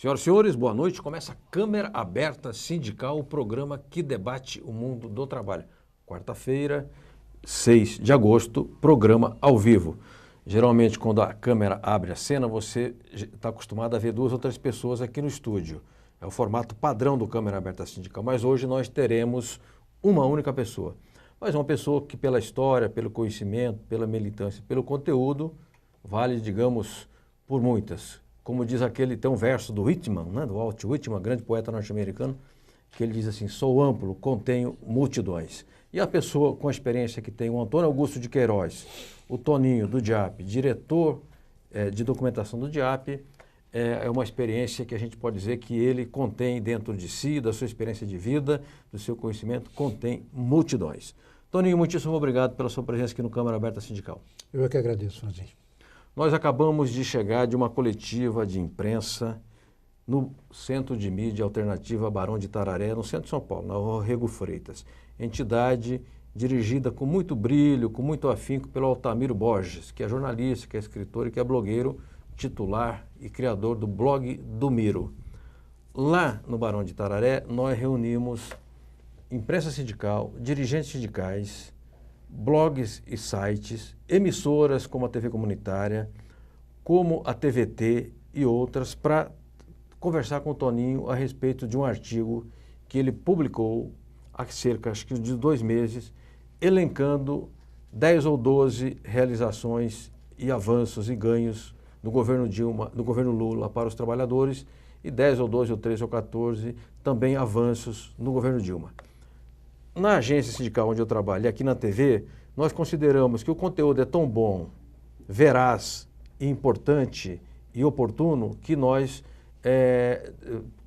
Senhoras e senhores, boa noite. Começa a Câmara Aberta Sindical, o programa que debate o mundo do trabalho. Quarta-feira, 6 de agosto, programa ao vivo. Geralmente, quando a câmera abre a cena, você está acostumado a ver duas ou três pessoas aqui no estúdio. É o formato padrão do Câmara Aberta Sindical, mas hoje nós teremos uma única pessoa. Mas uma pessoa que pela história, pelo conhecimento, pela militância, pelo conteúdo, vale, digamos, por muitas. Como diz tem um verso do Whitman, né, do Walt Whitman, grande poeta norte-americano, que ele diz assim: sou amplo, contenho multidões. E a pessoa com a experiência que tem o Antônio Augusto de Queiroz, o Toninho do DIAP, diretor de documentação do DIAP, é uma experiência que a gente pode dizer que ele contém dentro de si, da sua experiência de vida, do seu conhecimento, contém multidões. Toninho, muitíssimo obrigado pela sua presença aqui no Câmara Aberta Sindical. Eu é que agradeço, Franzinho. Nós acabamos de chegar de uma coletiva de imprensa no Centro de Mídia Alternativa Barão de Itararé, no centro de São Paulo, na Rua Rego Freitas. Entidade dirigida com muito brilho, com muito afinco pelo Altamiro Borges, que é jornalista, que é escritor e que é blogueiro, titular e criador do blog do Miro. Lá no Barão de Itararé, nós reunimos imprensa sindical, dirigentes sindicais, blogs e sites, emissoras como a TV Comunitária, como a TVT e outras, para conversar com o Toninho a respeito de um artigo que ele publicou há cerca, acho que de 2 meses, elencando 10 ou 12 realizações e avanços e ganhos do governo Dilma, do governo Lula para os trabalhadores, e 10 ou 12 ou 13 ou 14 também avanços no governo Dilma. Na agência sindical onde eu trabalho e aqui na TV, nós consideramos que o conteúdo é tão bom, veraz, importante e oportuno que nós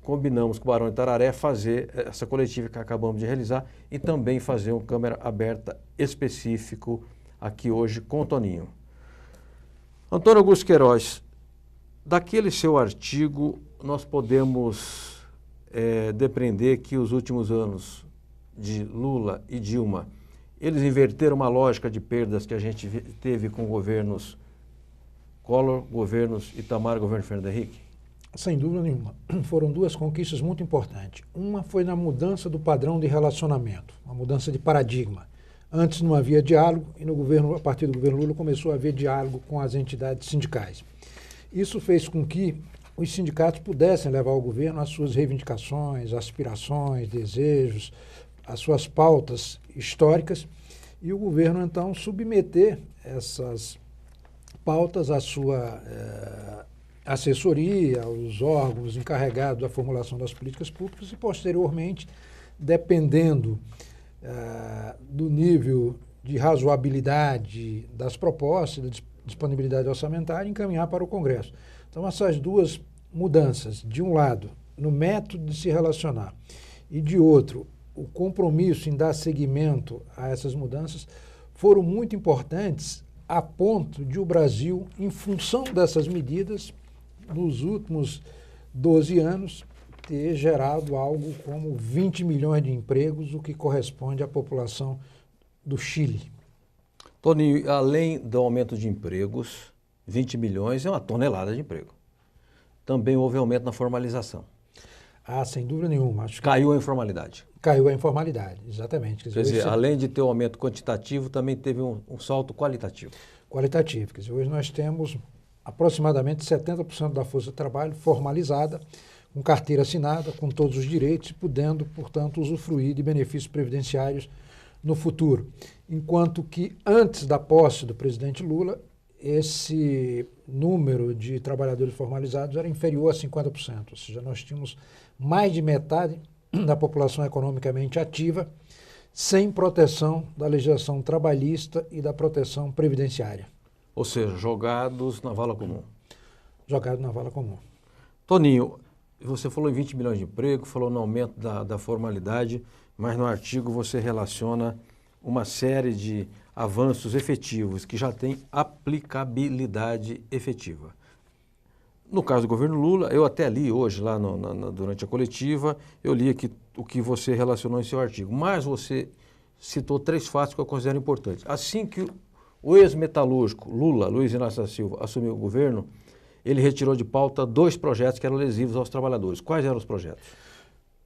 combinamos com o Barão de Itararé fazer essa coletiva que acabamos de realizar e também fazer um Câmara Aberta específico aqui hoje com o Toninho. Antônio Augusto Queiroz, daquele seu artigo nós podemos depreender que os últimos anos de Lula e Dilma, eles inverteram uma lógica de perdas que a gente teve com governos Collor, governos Itamar, governo Fernando Henrique? Sem dúvida nenhuma. Foram 2 conquistas muito importantes. Uma foi na mudança do padrão de relacionamento, uma mudança de paradigma. Antes não havia diálogo e no governo, a partir do governo Lula começou a haver diálogo com as entidades sindicais. Isso fez com que os sindicatos pudessem levar ao governo as suas reivindicações, aspirações, desejos, as suas pautas históricas, e o governo, então, submeter essas pautas à sua assessoria, aos órgãos encarregados da formulação das políticas públicas e, posteriormente, dependendo do nível de razoabilidade das propostas, da disponibilidade orçamentária, encaminhar para o Congresso. Então, essas 2 mudanças, de um lado, no método de se relacionar, e de outro, o compromisso em dar seguimento a essas mudanças, foram muito importantes a ponto de o Brasil, em função dessas medidas, nos últimos 12 anos, ter gerado algo como 20 milhões de empregos, o que corresponde à população do Chile. Toninho, além do aumento de empregos, 20 milhões é uma tonelada de emprego. Também houve aumento na formalização. Ah, sem dúvida nenhuma. Acho que caiu a informalidade. Caiu a informalidade, exatamente. Quer dizer, além de ter um aumento quantitativo, também teve um salto qualitativo. Qualitativo. Quer dizer, hoje nós temos aproximadamente 70% da força de trabalho formalizada, com carteira assinada, com todos os direitos e podendo, portanto, usufruir de benefícios previdenciários no futuro. Enquanto que antes da posse do presidente Lula, esse número de trabalhadores formalizados era inferior a 50%, ou seja, nós tínhamos mais de metade da população economicamente ativa sem proteção da legislação trabalhista e da proteção previdenciária. Ou seja, jogados na vala comum. Jogados na vala comum. Toninho, você falou em 20 milhões de empregos, falou no aumento da formalidade, mas no artigo você relaciona uma série de avanços efetivos que já têm aplicabilidade efetiva. No caso do governo Lula, eu até li hoje, lá durante a coletiva, eu li aqui o que você relacionou em seu artigo, mas você citou 3 fatos que eu considero importantes. Assim que o ex-metalúrgico Lula, Luiz Inácio da Silva, assumiu o governo, ele retirou de pauta 2 projetos que eram lesivos aos trabalhadores. Quais eram os projetos?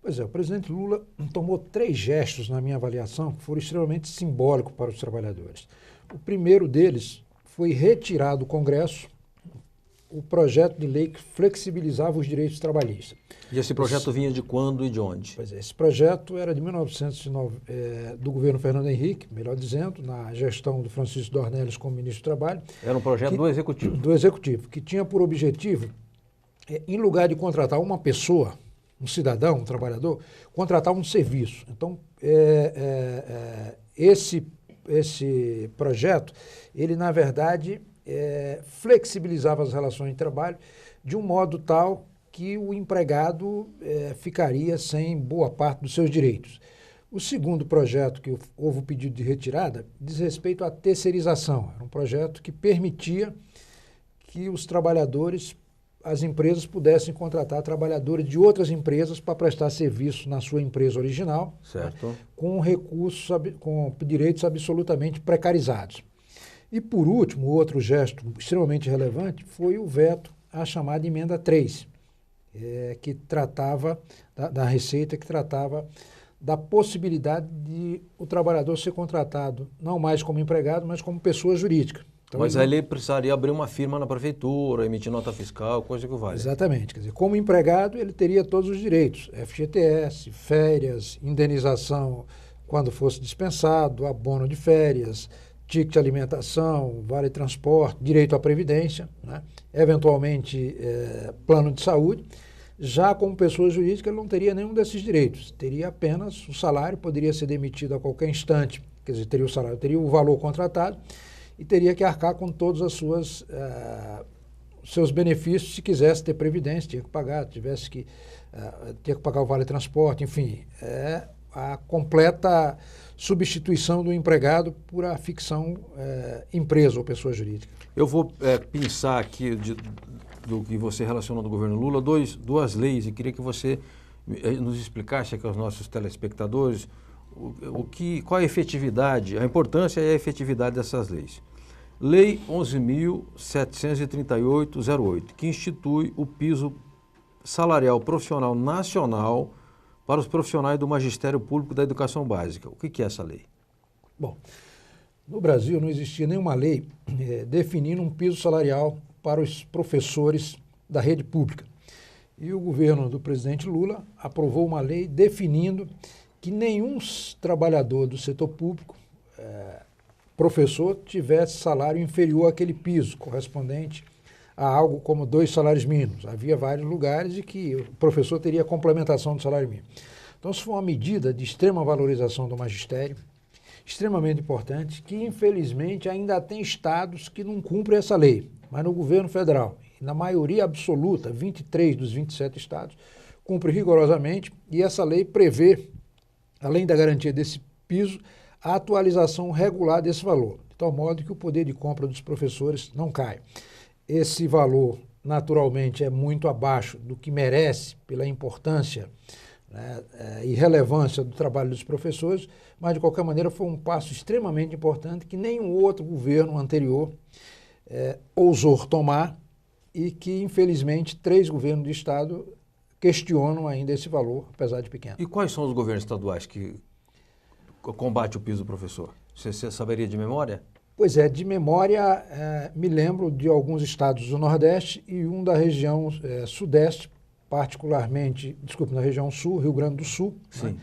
Pois é, o presidente Lula tomou 3 gestos, na minha avaliação, que foram extremamente simbólicos para os trabalhadores. O primeiro deles foi retirar do Congresso o projeto de lei que flexibilizava os direitos trabalhistas. E esse projeto vinha de quando e de onde? Pois é, esse projeto era de 1909, do governo Fernando Henrique, melhor dizendo, na gestão do Francisco Dornelles como ministro do Trabalho. Era um projeto do Executivo. Do Executivo, que tinha por objetivo, em lugar de contratar uma pessoa, um cidadão, um trabalhador, contratar um serviço. Então, esse projeto, ele, na verdade, flexibilizava as relações de trabalho de um modo tal que o empregado ficaria sem boa parte dos seus direitos. O segundo projeto que houve o pedido de retirada diz respeito à terceirização. Era um projeto que permitia que os trabalhadores, as empresas pudessem contratar trabalhadores de outras empresas para prestar serviço na sua empresa original, certo, né, com recursos, com direitos absolutamente precarizados. E, por último, outro gesto extremamente relevante foi o veto à chamada emenda 3, que tratava da Receita, que tratava da possibilidade de o trabalhador ser contratado não mais como empregado, mas como pessoa jurídica. Então, mas aí ele precisaria abrir uma firma na prefeitura, emitir nota fiscal, coisa que vale. Exatamente. Quer dizer, como empregado, ele teria todos os direitos: FGTS, férias, indenização quando fosse dispensado, abono de férias, ticket de alimentação, vale transporte, direito à previdência, né? Eventualmente plano de saúde. Já como pessoa jurídica, ele não teria nenhum desses direitos, teria apenas o salário, poderia ser demitido a qualquer instante, quer dizer, teria o salário, teria o valor contratado e teria que arcar com todos os seus benefícios. Se quisesse ter previdência, tinha que pagar, tinha que pagar o vale transporte, enfim, a completa substituição do empregado por a ficção empresa ou pessoa jurídica. Eu vou pensar aqui do que você relacionou do governo Lula, duas leis, e queria que você nos explicasse aqui aos nossos telespectadores qual a efetividade, a importância e a efetividade dessas leis. Lei 11.738/08, que institui o piso salarial profissional nacional para os profissionais do Magistério Público da Educação Básica. O que é essa lei? Bom, no Brasil não existia nenhuma lei definindo um piso salarial para os professores da rede pública. E o governo do presidente Lula aprovou uma lei definindo que nenhum trabalhador do setor público, professor, tivesse salário inferior àquele piso, correspondente a algo como 2 salários mínimos. Havia vários lugares em que o professor teria complementação do salário mínimo. Então, isso foi uma medida de extrema valorização do magistério, extremamente importante, que infelizmente ainda tem estados que não cumprem essa lei. Mas no governo federal, na maioria absoluta, 23 dos 27 estados, cumpre rigorosamente, e essa lei prevê, além da garantia desse piso, a atualização regular desse valor, de tal modo que o poder de compra dos professores não cai. Esse valor, naturalmente, é muito abaixo do que merece pela importância, né, e relevância do trabalho dos professores, mas, de qualquer maneira, foi um passo extremamente importante que nenhum outro governo anterior ousou tomar e que, infelizmente, 3 governos de Estado questionam ainda esse valor, apesar de pequeno. E quais são os governos estaduais que combatem o piso do professor? Você saberia de memória? Pois é, de memória, me lembro de alguns estados do Nordeste e um da região Sudeste, particularmente, na região Sul, Rio Grande do Sul, né,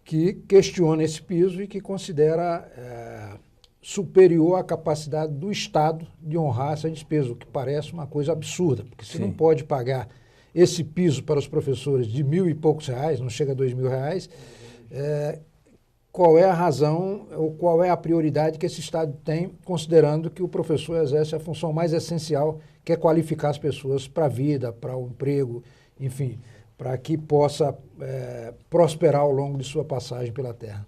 que questiona esse piso e que considera superior à capacidade do Estado de honrar essa despesa, o que parece uma coisa absurda, porque se não pode pagar esse piso para os professores de R$1.000 e poucos, não chega a R$2.000, qual é a razão ou qual é a prioridade que esse Estado tem, considerando que o professor exerce a função mais essencial, que é qualificar as pessoas para a vida, para o emprego, enfim, para que possa prosperar ao longo de sua passagem pela terra.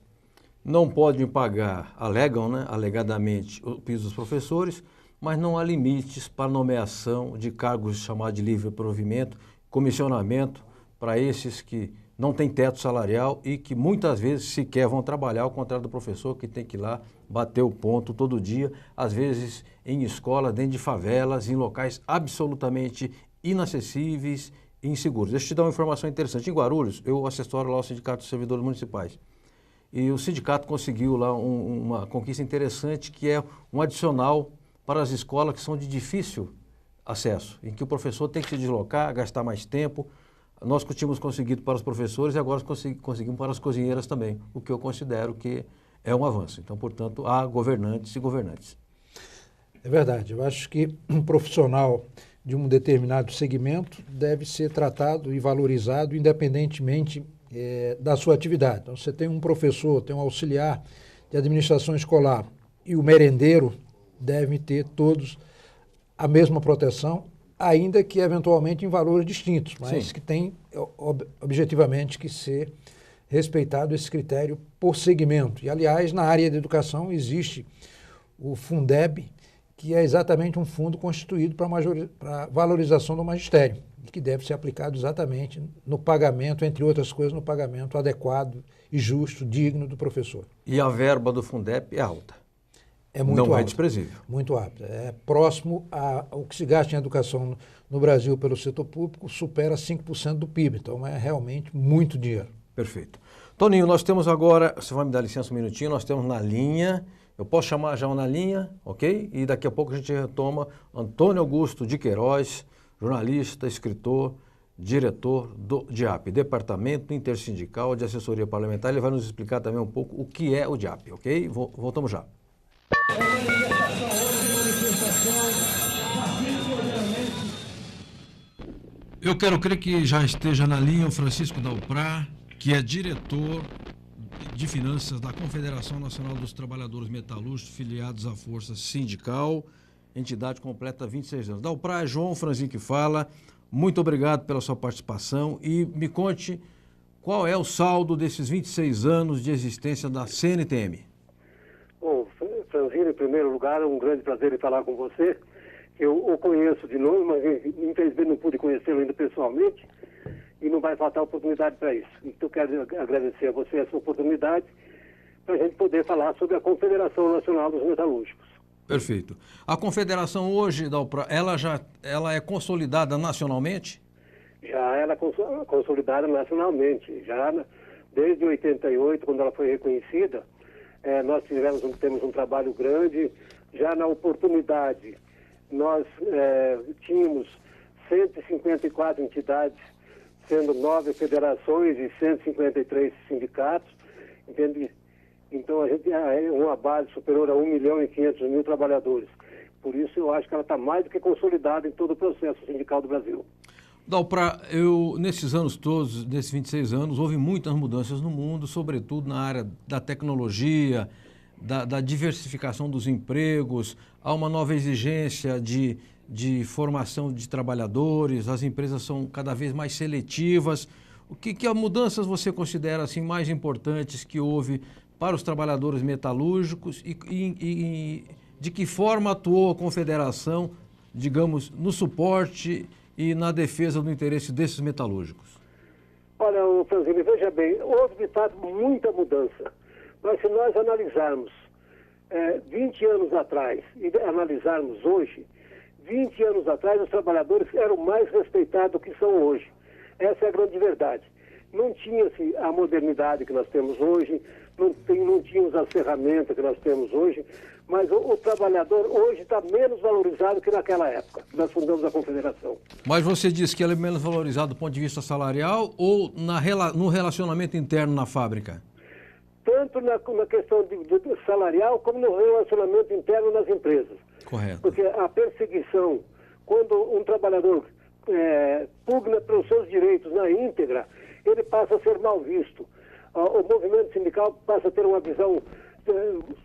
Não podem pagar, alegam, né, alegadamente, o piso dos professores, mas não há limites para nomeação de cargos chamados de livre provimento, comissionamento, para esses que não têm teto salarial e que muitas vezes sequer vão trabalhar, ao contrário do professor que tem que ir lá bater o ponto todo dia, às vezes em escolas, dentro de favelas, em locais absolutamente inacessíveis e inseguros. Deixa eu te dar uma informação interessante. Em Guarulhos, eu assessoro lá o Sindicato dos Servidores Municipais. E o sindicato conseguiu lá uma conquista interessante, que é um adicional para as escolas que são de difícil acesso, em que o professor tem que se deslocar, gastar mais tempo. Nós tínhamos conseguido para os professores e agora conseguimos para as cozinheiras também, o que eu considero que é um avanço. Então, portanto, há governantes e governantes. É verdade. Eu acho que um profissional de um determinado segmento deve ser tratado e valorizado independentemente da sua atividade. Então, você tem um professor, tem um auxiliar de administração escolar e o merendeiro devem ter todos a mesma proteção, ainda que eventualmente em valores distintos, mas sim, que tem objetivamente que ser respeitado esse critério por segmento. E, aliás, na área da educação existe o Fundeb, que é exatamente um fundo constituído para a valorização do magistério, e que deve ser aplicado exatamente no pagamento, entre outras coisas, no pagamento adequado e justo, digno do professor. E a verba do Fundeb é alta? É muito alta. Não é desprezível. Muito alta. É próximo ao que se gasta em educação no Brasil pelo setor público, supera 5% do PIB. Então, é realmente muito dinheiro. Perfeito. Toninho, nós temos agora, você vai me dar licença um minutinho, nós temos na linha, eu posso chamar já na linha, ok? E daqui a pouco a gente retoma Antônio Augusto de Queiroz, jornalista, escritor, diretor do DIAP, Departamento Intersindical de Assessoria Parlamentar. Ele vai nos explicar também um pouco o que é o DIAP, ok? Voltamos já. Eu quero crer que já esteja na linha o Francisco Dalprá, que é diretor de finanças da Confederação Nacional dos Trabalhadores Metalúrgicos, filiados à Força Sindical, entidade completa 26 anos. Dalprá, João Franzinho que fala, muito obrigado pela sua participação e me conte qual é o saldo desses 26 anos de existência da CNTM. Bom, Franzinho, em primeiro lugar, é um grande prazer em falar com você. Eu o conheço de nome, mas infelizmente não pude conhecê-lo ainda pessoalmente e não vai faltar oportunidade para isso. Então, quero agradecer a você essa oportunidade para a gente poder falar sobre a Confederação Nacional dos Metalúrgicos. Perfeito. A confederação hoje, Dalprá, ela é consolidada nacionalmente? Já ela é consolidada nacionalmente. Já desde 88, quando ela foi reconhecida, nós temos um trabalho grande. Já na oportunidade, nós tínhamos 154 entidades, sendo 9 federações e 153 sindicatos, entende? Então, a gente é uma base superior a 1.500.000 trabalhadores. Por isso, eu acho que ela está mais do que consolidada em todo o processo sindical do Brasil. Dalprá, nesses anos todos, nesses 26 anos, houve muitas mudanças no mundo, sobretudo na área da tecnologia, da diversificação dos empregos, há uma nova exigência de formação de trabalhadores, as empresas são cada vez mais seletivas. O que mudanças você considera assim, mais importantes que houve para os trabalhadores metalúrgicos e de que forma atuou a Confederação, digamos, no suporte e na defesa do interesse desses metalúrgicos? Olha, Franzini, veja bem, houve de fato muita mudança, mas se nós analisarmos 20 anos atrás e analisarmos hoje, 20 anos atrás os trabalhadores eram mais respeitados do que são hoje. Essa é a grande verdade. Não tinha-se a modernidade que nós temos hoje, não tínhamos as ferramentas que nós temos hoje, mas o trabalhador hoje está menos valorizado que naquela época, que nós fundamos a Confederação. Mas você disse que ele é menos valorizado do ponto de vista salarial ou no relacionamento interno na fábrica? Tanto na questão de salarial como no relacionamento interno nas empresas. Correto. Porque a perseguição, quando um trabalhador pugna pelos seus direitos na íntegra, ele passa a ser mal visto. O movimento sindical passa a ter uma visão,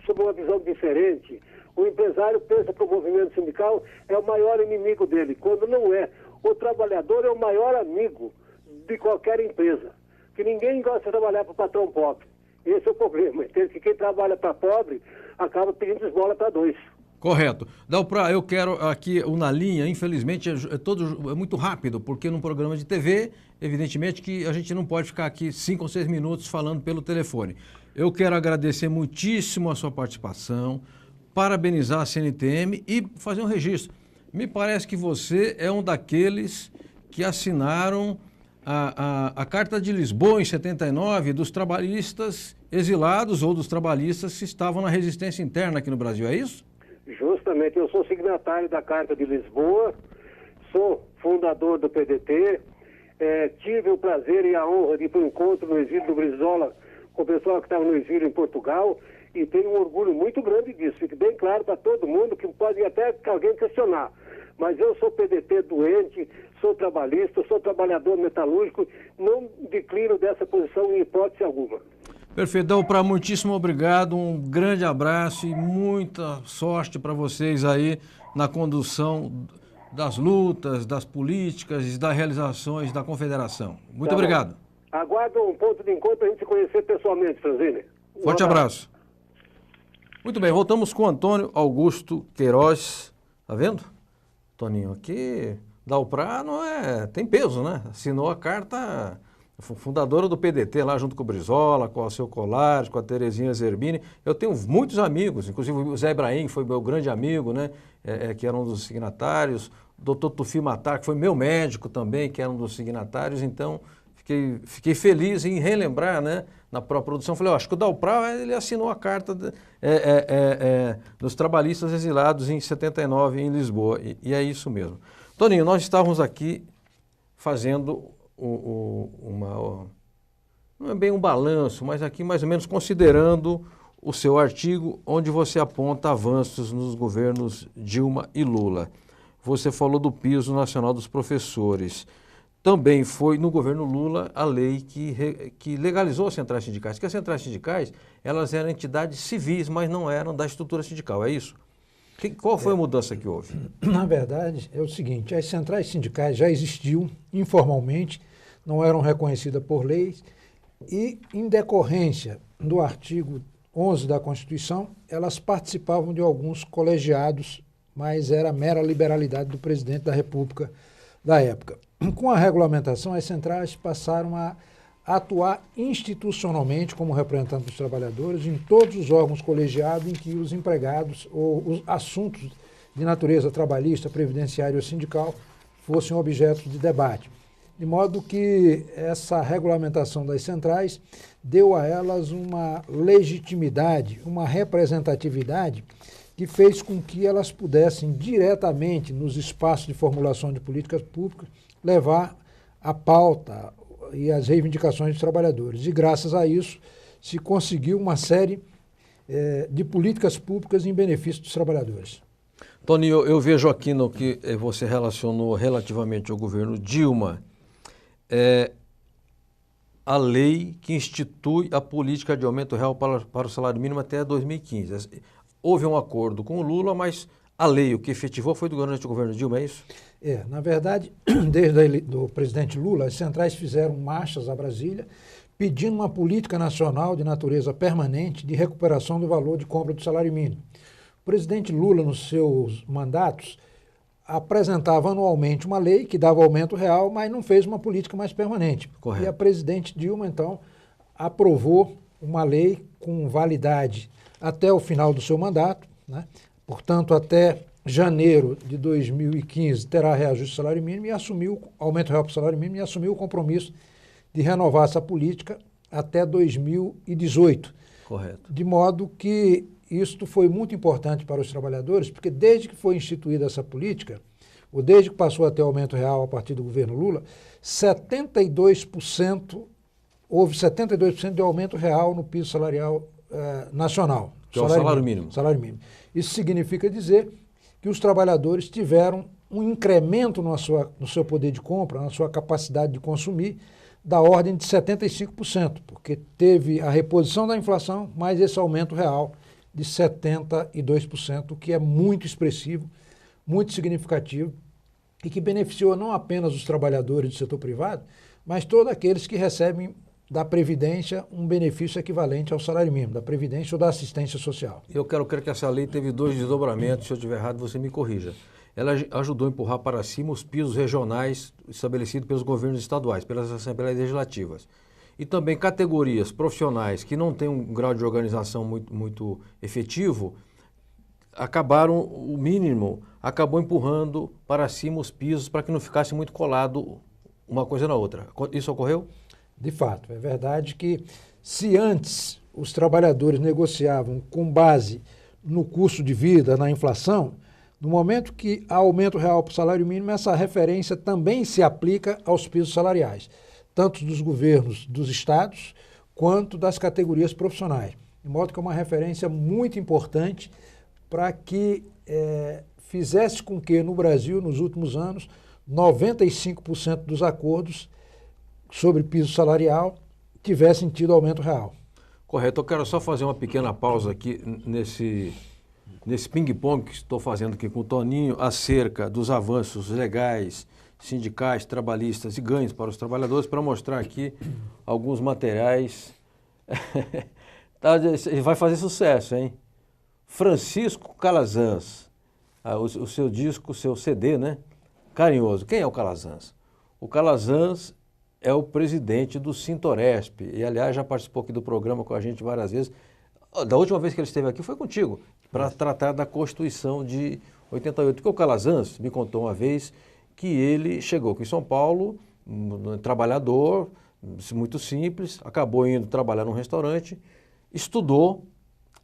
sob uma visão diferente. O empresário pensa que o movimento sindical é o maior inimigo dele, quando não é. O trabalhador é o maior amigo de qualquer empresa. Que ninguém gosta de trabalhar para o patrão pobre. Esse é o problema. Entende? Que quem trabalha para pobre acaba pedindo esmola para dois. Correto. Dalprá, eu quero aqui o Na Linha, infelizmente é muito rápido, porque num programa de TV, evidentemente que a gente não pode ficar aqui 5 ou 6 minutos falando pelo telefone. eu quero agradecer muitíssimo a sua participação, parabenizar a CNTM e fazer um registro. Me parece que você é um daqueles que assinaram a Carta de Lisboa em 79 dos trabalhistas exilados ou dos trabalhistas que estavam na resistência interna aqui no Brasil, é isso? Justamente, eu sou signatário da Carta de Lisboa, sou fundador do PDT, tive o prazer e a honra de ir para um encontro no exílio do Brizola com o pessoal que estava no exílio em Portugal e tenho um orgulho muito grande disso. Fique bem claro para todo mundo que pode até alguém questionar. Mas eu sou PDT doente, sou trabalhista, sou trabalhador metalúrgico, não declino dessa posição em hipótese alguma. Perfeito, Dalprá, muitíssimo obrigado, um grande abraço e muita sorte para vocês aí na condução das lutas, das políticas e das realizações da Confederação. Muito obrigado. Aguardo um ponto de encontro para a gente se conhecer pessoalmente, Franzini. Forte abraço. Muito bem, voltamos com Antônio Augusto Queiroz. Tá vendo? Toninho, aqui Dalprá não tem peso, né? Assinou a carta, fundadora do PDT lá junto com o Brizola, com o Alceu Colares, com a Terezinha Zerbini. Eu tenho muitos amigos, inclusive o Zé Ibrahim, que foi meu grande amigo, né? Que era um dos signatários. O Dr. Tufi Matar, que foi meu médico também, que era um dos signatários. Então, fiquei feliz em relembrar, né? Na própria produção, falei, acho que o Dalprá, ele assinou a carta dos trabalhistas exilados em 79 em Lisboa, e é isso mesmo. Toninho, nós estávamos aqui fazendo não é bem um balanço, mas aqui mais ou menos considerando o seu artigo, onde você aponta avanços nos governos Dilma e Lula. Você falou do piso nacional dos professores. Também foi no governo Lula a lei que legalizou as centrais sindicais, porque as centrais sindicais, elas eram entidades civis, mas não eram da estrutura sindical, é isso? Qual foi a mudança que houve? Na verdade, é o seguinte, as centrais sindicais já existiam informalmente, não eram reconhecidas por leis e, em decorrência do artigo 11 da Constituição, elas participavam de alguns colegiados, mas era mera liberalidade do presidente da República da época. Com a regulamentação, as centrais passaram a atuar institucionalmente como representantes dos trabalhadores em todos os órgãos colegiados em que os empregados ou os assuntos de natureza trabalhista, previdenciária ou sindical fossem objeto de debate. De modo que essa regulamentação das centrais deu a elas uma legitimidade, uma representatividade que fez com que elas pudessem diretamente nos espaços de formulação de políticas públicas levar a pauta e as reivindicações dos trabalhadores. E graças a isso se conseguiu uma série de políticas públicas em benefício dos trabalhadores. Toninho, eu vejo aqui no que você relacionou relativamente ao governo Dilma, a lei que institui a política de aumento real para o salário mínimo até 2015. Houve um acordo com o Lula, mas a lei, o que efetivou foi durante o governo Dilma, é isso? Na verdade, desde o presidente Lula, as centrais fizeram marchas a Brasília pedindo uma política nacional de natureza permanente de recuperação do valor de compra do salário mínimo. O presidente Lula, nos seus mandatos, apresentava anualmente uma lei que dava aumento real, mas não fez uma política mais permanente. Correto. E a presidente Dilma, então, aprovou uma lei com validade até o final do seu mandato, né? Portanto, até janeiro de 2015 terá reajuste do salário mínimo e assumiu aumento real para o salário mínimo e assumiu o compromisso de renovar essa política até 2018. Correto. De modo que isto foi muito importante para os trabalhadores, porque desde que foi instituída essa política, ou desde que passou a ter aumento real a partir do governo Lula, 72%, houve 72% de aumento real no piso salarial nacional. Que é o salário mínimo. Salário mínimo. Isso significa dizer que os trabalhadores tiveram um incremento no seu poder de compra, na sua capacidade de consumir, da ordem de 75%, porque teve a reposição da inflação, mais esse aumento real de 72%, o que é muito expressivo, muito significativo e que beneficiou não apenas os trabalhadores do setor privado, mas todos aqueles que recebem da Previdência um benefício equivalente ao salário mínimo, da Previdência ou da assistência social. Eu quero crer que essa lei teve 2 desdobramentos, se eu estiver errado você me corrija. Ela ajudou a empurrar para cima os pisos regionais estabelecidos pelos governos estaduais, pelas assembleias legislativas. e também categorias profissionais que não têm um grau de organização muito efetivo, acabaram, o mínimo, acabou empurrando para cima os pisos para que não ficasse muito colado uma coisa na outra. Isso ocorreu? De fato, é verdade que se antes os trabalhadores negociavam com base no custo de vida, na inflação, no momento que há aumento real para o salário mínimo, essa referência também se aplica aos pisos salariais, tanto dos governos dos estados quanto das categorias profissionais. De modo que é uma referência muito importante para que fizesse com que no Brasil, nos últimos anos, 95% dos acordos sobre piso salarial tivessem tido aumento real. Correto. Eu quero só fazer uma pequena pausa aqui nesse ping-pong que estou fazendo aqui com o Toninho acerca dos avanços legais, sindicais, trabalhistas e ganhos para os trabalhadores, para mostrar aqui alguns materiais. Vai fazer sucesso, hein? Francisco Calazans, o seu disco, o seu CD, né? Carinhoso. Quem é o Calazans? O Calazans é o presidente do Sintoresp e, aliás, já participou aqui do programa com a gente várias vezes. Da última vez que ele esteve aqui foi contigo, para tratar da Constituição de 88. Porque o Calazans me contou uma vez que ele chegou aqui em São Paulo, trabalhador, muito simples, acabou indo trabalhar num restaurante, estudou,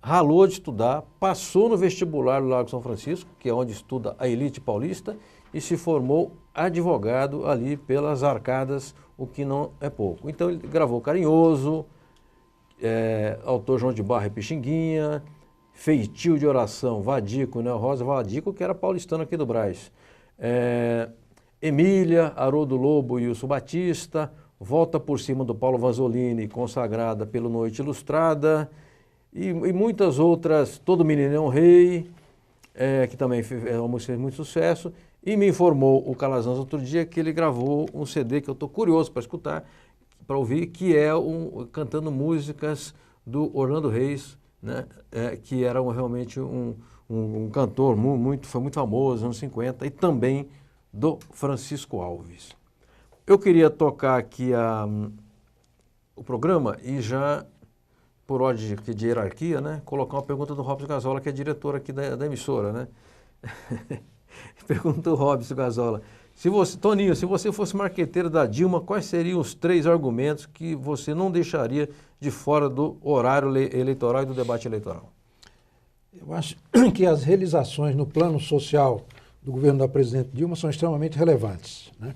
ralou de estudar, passou no vestibular do Largo São Francisco, que é onde estuda a elite paulista, e se formou advogado ali pelas arcadas, o que não é pouco. Então ele gravou Carinhoso, autor João de Barra e Pixinguinha, Feitio de Oração, Vadico, né? Rosa Vadico, que era paulistano aqui do Brás. Emília, Haroldo Lobo e Wilson Batista, Volta por Cima do Paulo Vanzolini, consagrada pelo Noite Ilustrada, e muitas outras, Todo Menino é um Rei, que também é uma música de muito sucesso, e me informou o Calazans outro dia que ele gravou um CD que eu estou curioso para escutar, para ouvir, que é cantando músicas do Orlando Reis, né? Que era realmente um cantor foi muito famoso nos anos 50, e também do Francisco Alves. Eu queria tocar aqui o programa e já, por ordem de hierarquia, né, colocar uma pergunta do Robson Gazola, que é diretor aqui da emissora, né? Pergunta o Robson Gazola. Toninho, se você fosse marqueteiro da Dilma, quais seriam os 3 argumentos que você não deixaria de fora do horário eleitoral e do debate eleitoral? Eu acho que as realizações no plano social do governo da presidente Dilma são extremamente relevantes, né?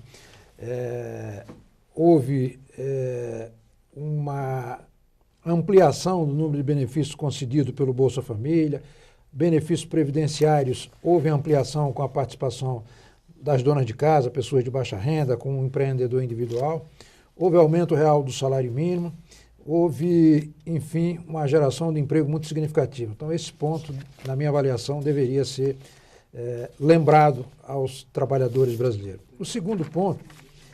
Houve uma ampliação do número de benefícios concedidos pelo Bolsa Família, benefícios previdenciários, houve ampliação com a participação das donas de casa, pessoas de baixa renda, com o empreendedor individual, houve aumento real do salário mínimo, houve, enfim, uma geração de emprego muito significativa. Então, esse ponto, na minha avaliação, deveria ser lembrado aos trabalhadores brasileiros. O segundo ponto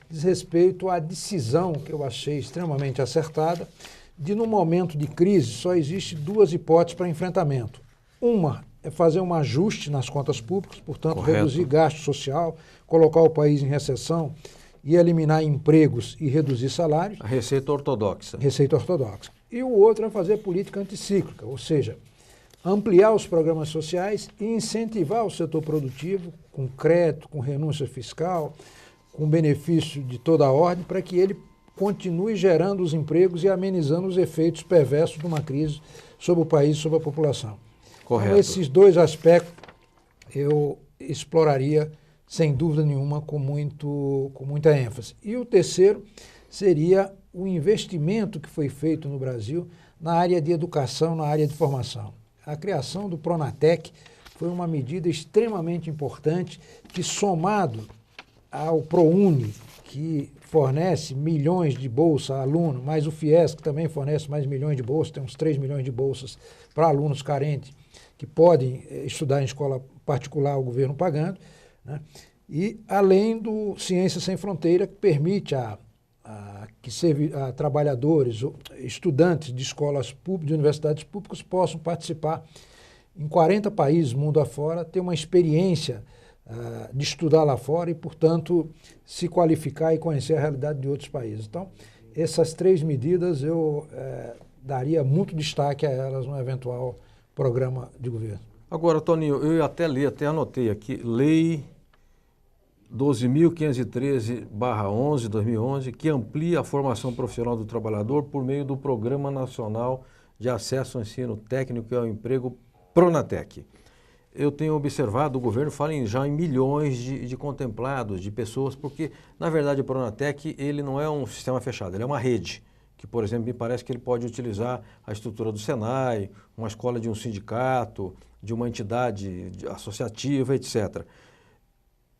diz respeito à decisão, que eu achei extremamente acertada, de, no momento de crise, só existe 2 hipóteses para enfrentamento. Uma é fazer um ajuste nas contas públicas, portanto, Correto. Reduzir gasto social, colocar o país em recessão e eliminar empregos e reduzir salários. A receita ortodoxa. Receita ortodoxa. E o outro é fazer política anticíclica, ou seja, ampliar os programas sociais e incentivar o setor produtivo com crédito, com renúncia fiscal, com benefício de toda a ordem, para que ele continue gerando os empregos e amenizando os efeitos perversos de uma crise sobre o país e sobre a população. Correto. Então, esses 2 aspectos eu exploraria, sem dúvida nenhuma, com muita ênfase. E o terceiro seria o investimento que foi feito no Brasil na área de educação, na área de formação. A criação do Pronatec foi uma medida extremamente importante que, somado ao ProUni, que fornece milhões de bolsas a aluno, mais o FIES, que também fornece mais milhões de bolsas, tem uns 3 milhões de bolsas para alunos carentes, que podem estudar em escola particular, o governo pagando, né? E além do Ciência Sem Fronteira, que permite a trabalhadores, estudantes de escolas públicas, de universidades públicas, possam participar em 40 países, mundo afora, ter uma experiência de estudar lá fora e, portanto, se qualificar e conhecer a realidade de outros países. Então, essas 3 medidas eu daria muito destaque a elas no eventual programa de governo. Agora, Toninho, eu até li, até anotei aqui, Lei 12.513/11, 2011, que amplia a formação profissional do trabalhador por meio do Programa Nacional de Acesso ao Ensino Técnico e ao Emprego, Pronatec. Eu tenho observado, o governo fala já em milhões de contemplados, de pessoas, porque, na verdade, o Pronatec, ele não é um sistema fechado, ele é uma rede, que, por exemplo, me parece que ele pode utilizar a estrutura do Senai, uma escola de um sindicato, de uma entidade associativa, etc.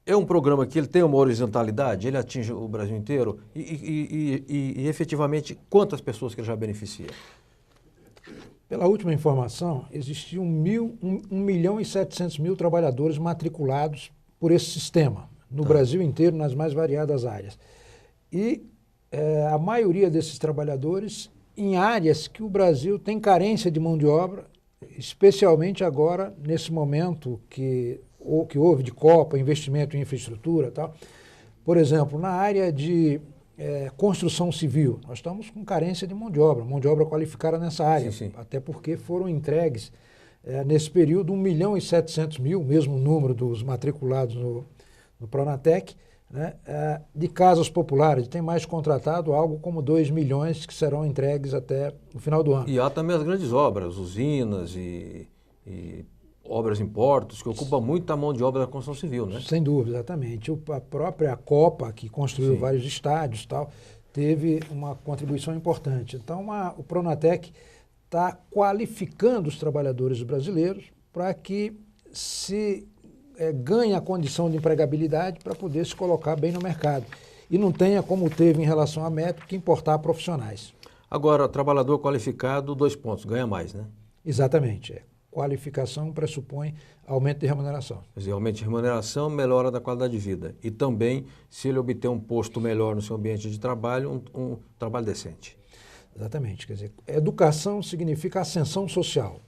É um programa que ele tem uma horizontalidade, ele atinge o Brasil inteiro e efetivamente, quantas pessoas que ele já beneficia? Pela última informação, existiam 1.700.000 trabalhadores matriculados por esse sistema, no Brasil inteiro, nas mais variadas áreas. E a maioria desses trabalhadores em áreas que o Brasil tem carência de mão de obra, especialmente agora, nesse momento que houve de Copa, investimento em infraestrutura e tal. Por exemplo, na área de construção civil, nós estamos com carência de mão de obra qualificada nessa área, sim. Até porque foram entregues, nesse período, 1.700.000, mesmo número dos matriculados no Pronatec, né, de casas populares. Tem mais contratado algo como 2 milhões que serão entregues até o final do ano. E há também as grandes obras, usinas e obras em portos, que ocupam muita mão de obra da construção civil, né? Sem dúvida, exatamente. A própria Copa, que construiu vários estádios e tal, teve uma contribuição importante. Então, o Pronatec está qualificando os trabalhadores brasileiros para que se ganhe a condição de empregabilidade para poder se colocar bem no mercado. E não tenha, como teve em relação à METRO, que importar profissionais. Agora, trabalhador qualificado, 2 pontos, ganha mais, né? Exatamente, Qualificação pressupõe aumento de remuneração. Quer dizer, aumento de remuneração, melhora da qualidade de vida. E também, se ele obter um posto melhor no seu ambiente de trabalho, um trabalho decente. Exatamente. Quer dizer, educação significa ascensão social.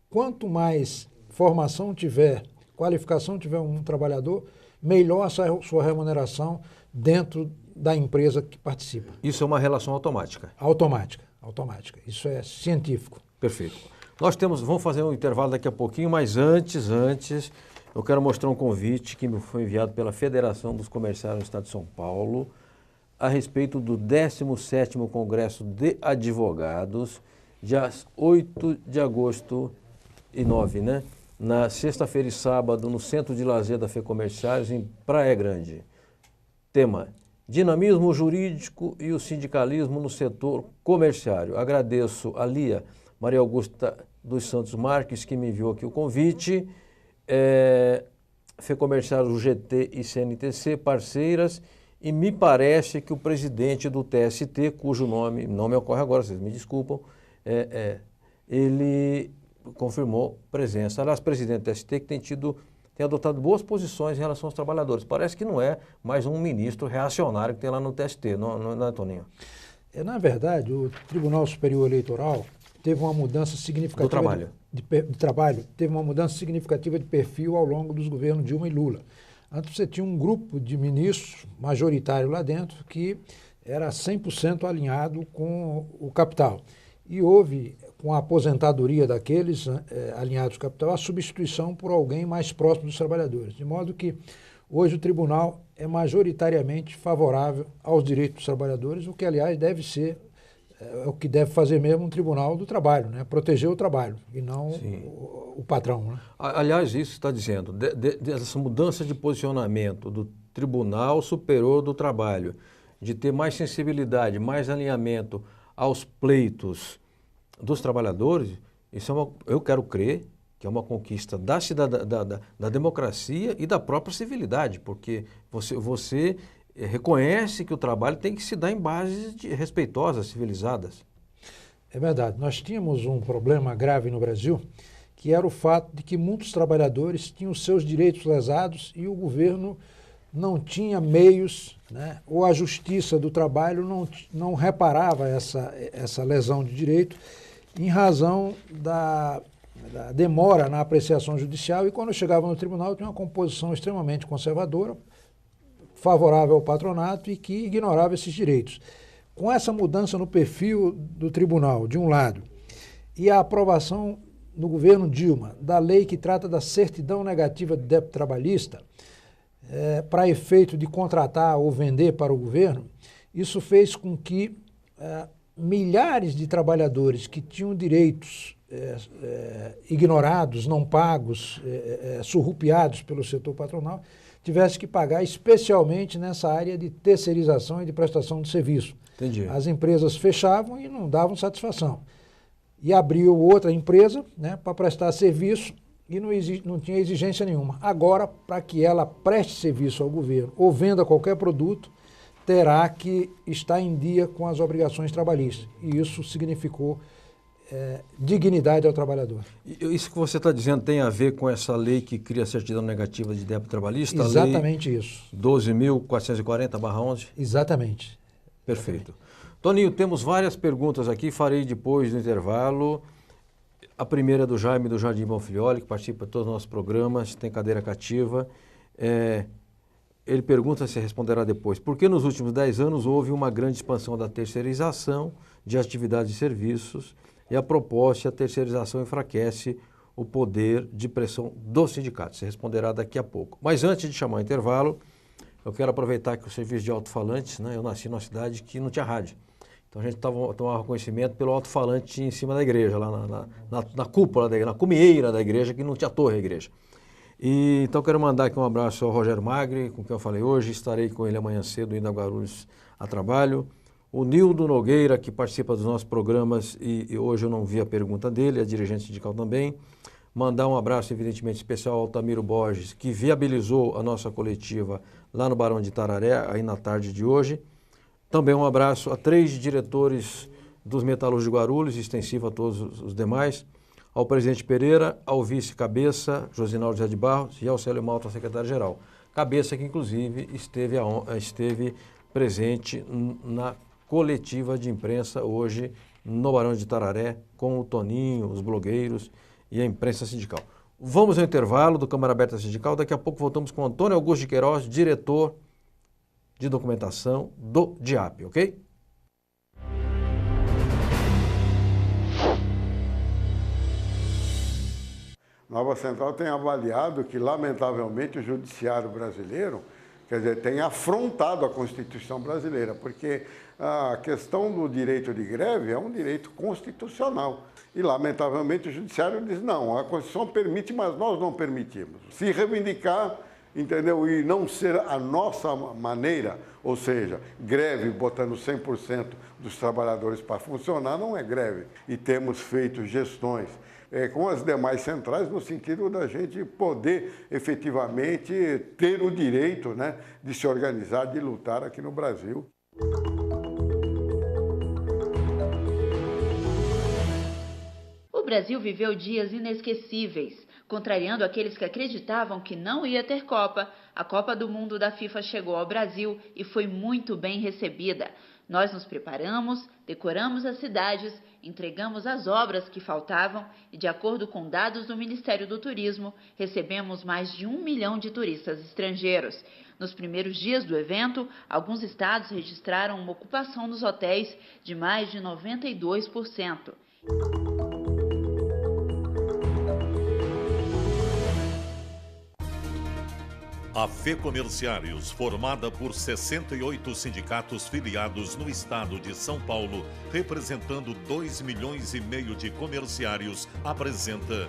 Quanto mais formação tiver, qualificação tiver um trabalhador, melhor a sua remuneração dentro da empresa que participa. Isso é uma relação automática? Automática. Isso é científico. Perfeito. Vamos fazer um intervalo daqui a pouquinho, mas antes, eu quero mostrar um convite que me foi enviado pela Federação dos Comerciários do Estado de São Paulo a respeito do 17º Congresso de Advogados, dias 8 de agosto e 9, né? Na sexta-feira e sábado, no Centro de Lazer da FEComerciários, em Praia Grande. Tema: dinamismo jurídico e o sindicalismo no setor comerciário. Agradeço a Lia Maria Augusta dos Santos Marques, que me enviou aqui o convite. FEComerciários, UGT e CNTC, parceiras, e me parece que o presidente do TST, cujo nome não me ocorre agora, vocês me desculpam, ele confirmou presença. Aliás, presidente do TST que tem adotado boas posições em relação aos trabalhadores. Parece que não é mais um ministro reacionário que tem lá no TST, não é, Toninho? Na verdade, o Tribunal Superior Eleitoral teve uma mudança significativa de trabalho, teve uma mudança significativa de perfil ao longo dos governos Dilma e Lula. Antes você tinha um grupo de ministros majoritário lá dentro que era 100% alinhado com o capital. E houve, com a aposentadoria daqueles alinhados com o capital, a substituição por alguém mais próximo dos trabalhadores. De modo que hoje o tribunal é majoritariamente favorável aos direitos dos trabalhadores, o que, aliás, deve ser o que deve fazer mesmo um tribunal do trabalho, né? Proteger o trabalho e não o patrão. Né? Aliás, isso está dizendo, dessa mudança de posicionamento do Tribunal Superior do Trabalho, de ter mais sensibilidade, mais alinhamento aos pleitos dos trabalhadores, isso eu quero crer que é uma conquista da democracia e da própria civilidade, porque você reconhece que o trabalho tem que se dar em bases respeitosas, civilizadas. É verdade. Nós tínhamos um problema grave no Brasil, que era o fato de que muitos trabalhadores tinham seus direitos lesados e o governo não tinha meios, né, ou a Justiça do Trabalho não reparava essa lesão de direito em razão da demora na apreciação judicial, e quando chegava no tribunal tinha uma composição extremamente conservadora, favorável ao patronato e que ignorava esses direitos. Com essa mudança no perfil do tribunal, de um lado, e a aprovação no governo Dilma da lei que trata da certidão negativa de débito trabalhista, para efeito de contratar ou vender para o governo, isso fez com que milhares de trabalhadores que tinham direitos ignorados, não pagos, surrupiados pelo setor patronal, tivessem que pagar, especialmente nessa área de terceirização e de prestação de serviço. Entendi. As empresas fechavam e não davam satisfação. E abriu outra empresa, né, para prestar serviço e não tinha exigência nenhuma. Agora, para que ela preste serviço ao governo ou venda qualquer produto, terá que estar em dia com as obrigações trabalhistas. E isso significou dignidade ao trabalhor. Isso que você está dizendo tem a ver com essa lei que cria a certidão negativa de débito trabalhista? Exatamente lei isso. 12.440/11? Exatamente. Perfeito. Toninho, temos várias perguntas aqui, farei depois do intervalo. A primeira é do Jaime, do Jardim Bonfilioli, que participa de todos os nossos programas, tem cadeira cativa. Ele pergunta, se responderá depois, por que nos últimos 10 anos houve uma grande expansão da terceirização de atividades e serviços e a proposta, a terceirização enfraquece o poder de pressão dos sindicatos? Você responderá daqui a pouco. Mas antes de chamar o intervalo, eu quero aproveitar que o serviço de alto-falantes, né, eu nasci numa cidade que não tinha rádio. Então a gente tomava reconhecimento pelo alto-falante em cima da igreja, lá na cúpula da igreja, na cumieira da igreja, que não tinha torre a igreja. E, então quero mandar aqui um abraço ao Rogério Magri, com quem eu falei hoje, estarei com ele amanhã cedo indo a Guarulhos a trabalho. O Nildo Nogueira, que participa dos nossos programas e hoje eu não vi a pergunta dele, é dirigente sindical também. Mandar um abraço evidentemente especial ao Altamiro Borges, que viabilizou a nossa coletiva lá no Barão de Tararé, aí na tarde de hoje. Também um abraço a 3 diretores dos metalúrgicos de Guarulhos, extensivo a todos os demais, ao presidente Pereira, ao vice Cabeça, Josinaldo José de Barros, e ao Célio Malta, secretário-geral. Cabeça que, inclusive, esteve presente na coletiva de imprensa hoje no Barão de Tararé, com o Toninho, os blogueiros e a imprensa sindical. Vamos ao intervalo do Câmara Aberta Sindical, daqui a pouco voltamos com Antônio Augusto de Queiroz, diretor de documentação do DIAP, ok? Nova Central tem avaliado que, lamentavelmente, o judiciário brasileiro, quer dizer, tem afrontado a Constituição brasileira, porque a questão do direito de greve é um direito constitucional. E, lamentavelmente, o judiciário diz, não, a Constituição permite, mas nós não permitimos. Se reivindicar, entendeu? E não ser a nossa maneira, ou seja, greve botando 100% dos trabalhadores para funcionar, não é greve. E temos feito gestões com as demais centrais no sentido da gente poder efetivamente ter o direito, né, de se organizar, de lutar aqui no Brasil. O Brasil viveu dias inesquecíveis. Contrariando aqueles que acreditavam que não ia ter Copa, a Copa do Mundo da FIFA chegou ao Brasil e foi muito bem recebida. Nós nos preparamos, decoramos as cidades, entregamos as obras que faltavam e, de acordo com dados do Ministério do Turismo, recebemos mais de 1 milhão de turistas estrangeiros. Nos primeiros dias do evento, alguns estados registraram uma ocupação nos hotéis de mais de 92%. A FEComerciários, formada por 68 sindicatos filiados no estado de São Paulo, representando 2,5 milhões de comerciários, apresenta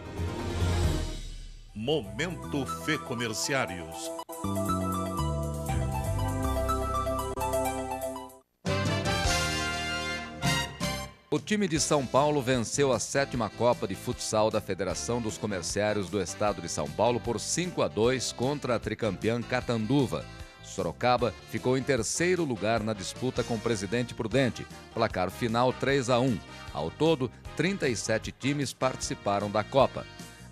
Momento FEComerciários. O time de São Paulo venceu a 7ª Copa de Futsal da Federação dos Comerciários do Estado de São Paulo por 5-2 contra a tricampeã Catanduva. Sorocaba ficou em terceiro lugar na disputa com o Presidente Prudente, placar final 3-1. Ao todo, 37 times participaram da Copa.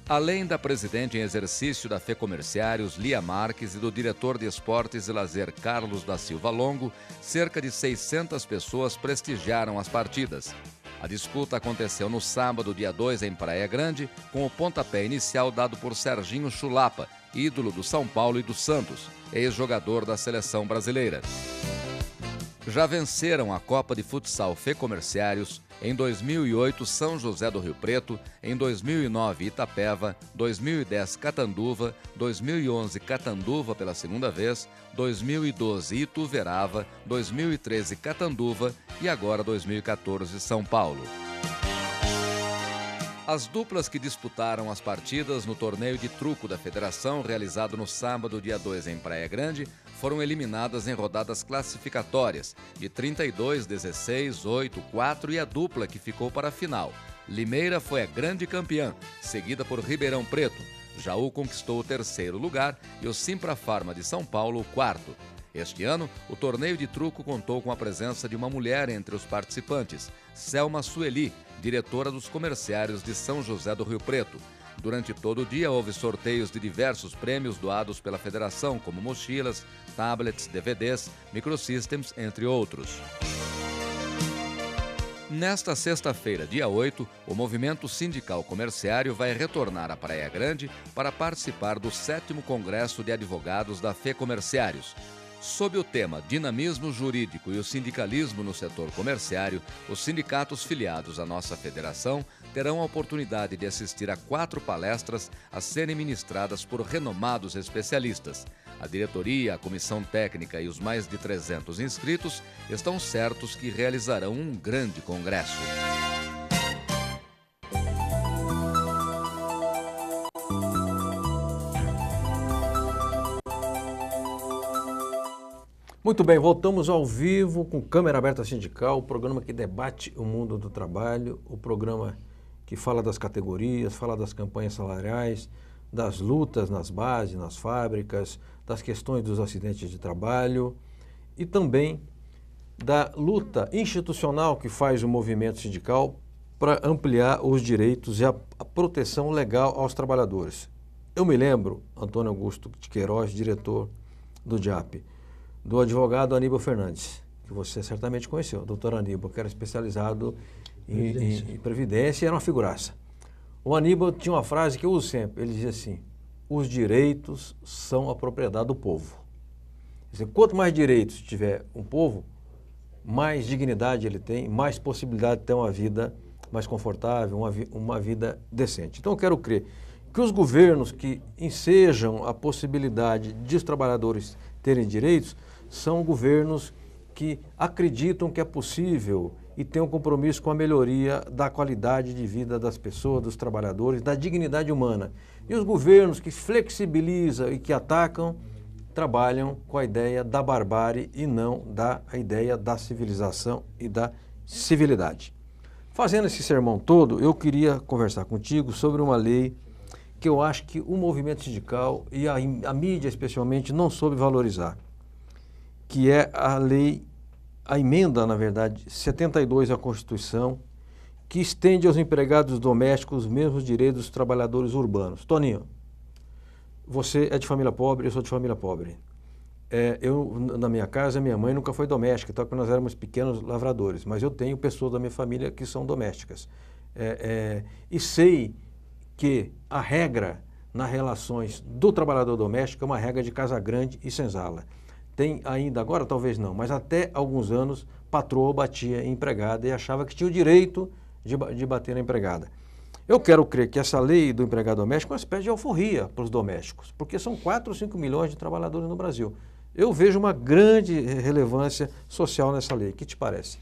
Além da presidente em exercício da FEComerciários, Lia Marques, e do diretor de Esportes e Lazer, Carlos da Silva Longo, cerca de 600 pessoas prestigiaram as partidas. A disputa aconteceu no sábado, dia 2, em Praia Grande, com o pontapé inicial dado por Serginho Chulapa, ídolo do São Paulo e do Santos, ex-jogador da seleção brasileira. Já venceram a Copa de Futsal Fê-Comerciários, em 2008 São José do Rio Preto, em 2009 Itapeva, 2010 Catanduva, 2011 Catanduva pela segunda vez, 2012 Ituverava, 2013 Catanduva e agora 2014 São Paulo. As duplas que disputaram as partidas no torneio de truco da Federação, realizado no sábado, dia 2, em Praia Grande, foram eliminadas em rodadas classificatórias de 32, 16, 8, 4 e a dupla que ficou para a final. Limeira foi a grande campeã, seguida por Ribeirão Preto. Jaú conquistou o 3º lugar e o Simpra Pharma de São Paulo o 4º. Este ano, o torneio de truco contou com a presença de uma mulher entre os participantes, Selma Sueli, diretora dos comerciários de São José do Rio Preto. Durante todo o dia, houve sorteios de diversos prêmios doados pela federação, como mochilas, tablets, DVDs, microsystems, entre outros. Nesta sexta-feira, dia 8, o movimento sindical comerciário vai retornar à Praia Grande para participar do 7º Congresso de Advogados da Fê-Comerciários. Sob o tema Dinamismo Jurídico e o Sindicalismo no Setor Comerciário, os sindicatos filiados à nossa federação terão a oportunidade de assistir a 4 palestras a serem ministradas por renomados especialistas. A diretoria, a comissão técnica e os mais de 300 inscritos estão certos que realizarão um grande congresso. Muito bem, voltamos ao vivo com Câmara Aberta Sindical, o programa que debate o mundo do trabalho, o programa que fala das categorias, fala das campanhas salariais, das lutas nas bases, nas fábricas, das questões dos acidentes de trabalho e também da luta institucional que faz o movimento sindical para ampliar os direitos e a proteção legal aos trabalhadores. Eu me lembro, Antônio Augusto de Queiroz, diretor do DIAP, do advogado Aníbal Fernandes, que você certamente conheceu, doutor Aníbal, que era especializado em Previdência e era uma figuraça. O Aníbal tinha uma frase que eu uso sempre, ele dizia assim: os direitos são a propriedade do povo. Quer dizer, quanto mais direitos tiver um povo, mais dignidade ele tem, mais possibilidade de ter uma vida mais confortável, uma vida decente. Então eu quero crer que os governos que ensejam a possibilidade de os trabalhadores terem direitos são governos que acreditam que é possível e têm um compromisso com a melhoria da qualidade de vida das pessoas, dos trabalhadores, da dignidade humana. E os governos que flexibilizam e que atacam trabalham com a ideia da barbárie e não a ideia da civilização e da civilidade. Fazendo esse sermão todo, eu queria conversar contigo sobre uma lei que eu acho que o movimento sindical e a mídia especialmente não soube valorizar, que é a emenda, na verdade, 72 à Constituição, que estende aos empregados domésticos os mesmos direitos dos trabalhadores urbanos. Toninho, você é de família pobre, eu sou de família pobre. Na minha casa, minha mãe nunca foi doméstica, então nós éramos pequenos lavradores, mas eu tenho pessoas da minha família que são domésticas. E sei que a regra nas relações do trabalhador doméstico é uma regra de casa grande e senzala. Tem ainda, agora talvez não, mas até alguns anos, patroa batia em empregada e achava que tinha o direito de bater na empregada. Eu quero crer que essa lei do empregado doméstico é uma espécie de alforria para os domésticos, porque são 4 ou 5 milhões de trabalhadores no Brasil. Eu vejo uma grande relevância social nessa lei. O que te parece?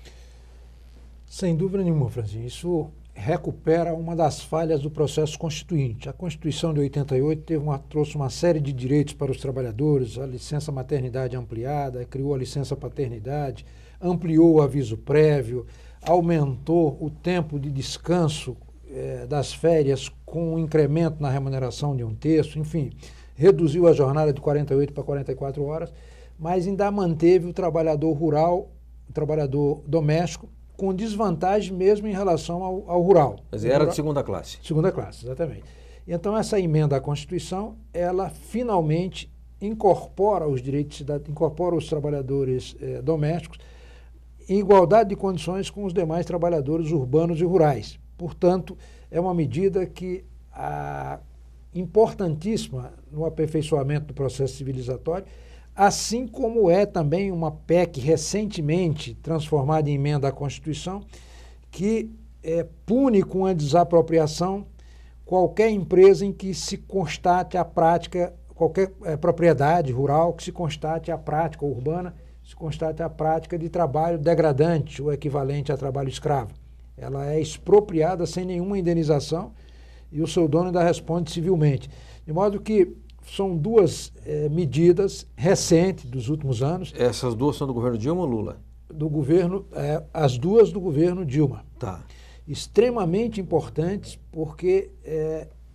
Sem dúvida nenhuma, Franzinho. Isso recupera uma das falhas do processo constituinte. A Constituição de 88 trouxe uma série de direitos para os trabalhadores, a licença maternidade ampliada, criou a licença paternidade, ampliou o aviso prévio, aumentou o tempo de descanso das férias com um incremento na remuneração de 1/3, enfim, reduziu a jornada de 48 para 44 horas, mas ainda manteve o trabalhador rural, o trabalhador doméstico, com desvantagem mesmo em relação ao rural. Quer dizer, era de segunda classe. Segunda classe, exatamente. Então, essa emenda à Constituição, ela finalmente incorpora os direitos de cidadania, incorpora os trabalhadores domésticos em igualdade de condições com os demais trabalhadores urbanos e rurais. Portanto, é uma medida que importantíssima no aperfeiçoamento do processo civilizatório, assim como é também uma PEC recentemente transformada em emenda à Constituição, que pune com a desapropriação qualquer empresa em que se constate a prática, qualquer propriedade rural que se constate a prática urbana, se constate a prática de trabalho degradante ou equivalente a trabalho escravo. Ela é expropriada sem nenhuma indenização e o seu dono ainda responde civilmente. De modo que são duas medidas recentes dos últimos anos. Essas duas são do governo Dilma ou Lula? Do governo, as duas do governo Dilma. Tá. Extremamente importantes porque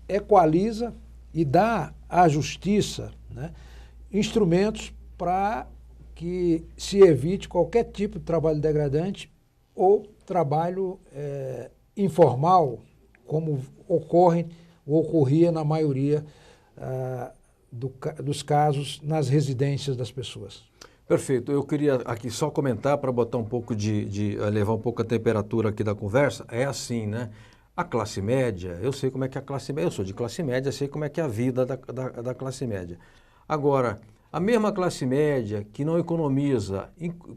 equaliza e dá à justiça, né, instrumentos para que se evite qualquer tipo de trabalho degradante ou trabalho informal, como ocorria na maioria dos casos nas residências das pessoas. Perfeito. Eu queria aqui só comentar para botar um pouco levar um pouco a temperatura aqui da conversa. É assim, né? A classe média, eu sei como é que é a classe média, eu sou de classe média, sei como é que é a vida da classe média. Agora, a mesma classe média que não economiza